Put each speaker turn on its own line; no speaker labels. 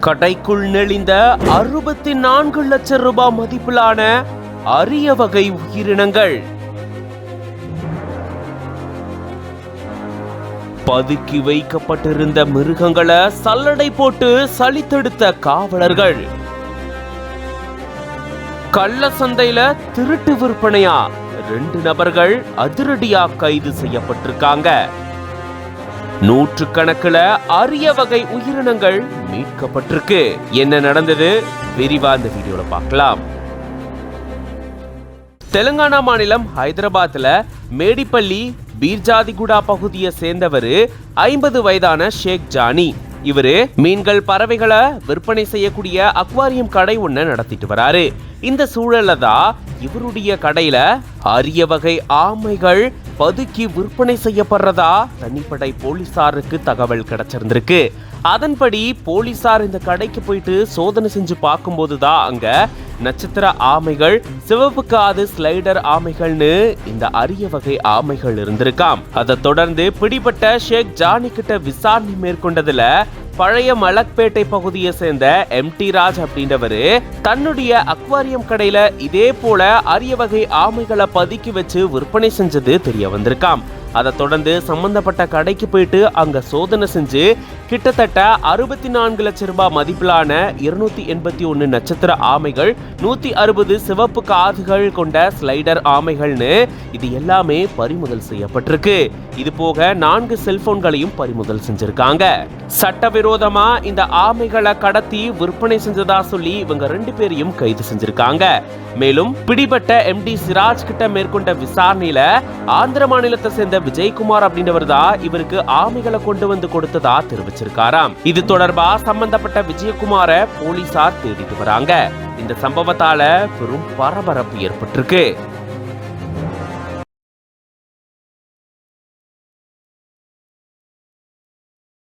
கடைக்குள் நெளிந்த 64 லட்சம் ரூபாய் மதிப்பிலான அரிய வகை உயிரினங்கள். பதுக்கி வைக்கப்பட்டிருந்த மிருகங்களை சல்லடை போட்டு சலித்தெடுத்த காவலர்கள். கள்ள சந்தையில திருட்டு விற்பனையா 2 நபர்கள் அதிரடியா கைது செய்யப்பட்டிருக்காங்க. நூற்றுக்கணக்கில் அரிய வகை உயிரினங்கள் மீட்கப்பட்டிருக்கு. என்ன நடந்தது விரிவா இந்த வீடியோல பார்க்கலாம். தெலுங்கானா மாநிலம் ஹைதராபாத்ல மேடிப்பள்ளி பீர்ஜாதிகுடா பகுதியை சேர்ந்தவர் 50 வயதான ஷேக் ஜானி. இவரு மீன்கள் பறவைகளை விற்பனை செய்யக்கூடிய அக்வாரியம் கடை ஒண்ணு நடத்திட்டு வராரு. இந்த சூழல்ல தான் இவருடைய கடையில அரிய வகை ஆமைகள் பதுக்கி விற்பனை செய்யப்படுறதா தனிப்படை போலீசாருக்கு தகவல் கிடைச்சிருந்திருக்கு. அதன்படி போலீசார் இந்த கடைக்கு போயிட்டு சோதனை செஞ்சு பார்க்கும்போதுதான் அங்க நட்சத்திர ஆமைகள், சிவப்பு காது ஸ்லைடர் ஆமைகள்னு இந்த அரிய வகை ஆமைகள் இருந்திருக்காம். அதை தொடர்ந்து பிடிபட்ட ஷேக் ஜானி கிட்ட விசாரணை மேற்கொண்டதுல பழைய மலக்பேட்டை பகுதியை சேர்ந்த MT ராஜ் அப்படின்றவரு தன்னுடைய அக்வாரியம் கடையில இதே போல அரிய வகை ஆமைகளை பதுக்கி வச்சு விற்பனை செஞ்சது தெரிய வந்திருக்காம். அதை தொடர்ந்து சம்பந்தப்பட்ட கடைக்கு போயிட்டு அங்க சோதனை செஞ்சு கிட்டத்தட்ட 64 லட்சம் ரூபாய் மதிப்பிலான 281 நட்சத்திர ஆமைகள், 160 சிவப்பு காதுகள் கொண்ட ஸ்லைடர் ஆமைகள்னு இது எல்லாமே பறிமுதல் செய்யப்பட்டிருக்கு. இது போக 4 செல்போன்களையும் பறிமுதல் செஞ்சிருக்காங்க. சட்டவிரோதமா இந்த ஆமைகளை கடத்தி விற்பனை செஞ்சதா சொல்லி இவங்க 2 பேரையும் கைது செஞ்சிருக்காங்க. மேலும் பிடிபட்ட MD சிராஜ் கிட்ட மேற்கொண்ட விசாரணையில ஆந்திர மாநிலத்தை சேர்ந்த விஜயகுமார் அப்படின்றவர் தான் இவருக்கு ஆமைகளை கொண்டு வந்து கொடுத்ததா தெரிவிச்சிருக்காராம். இது தொடர்பா சம்பந்தப்பட்ட விஜயகுமார போலீசார் தேடிட்டு வராங்க. இந்த சம்பவத்தால பெரும் பரபரப்பு ஏற்பட்டிருக்கு.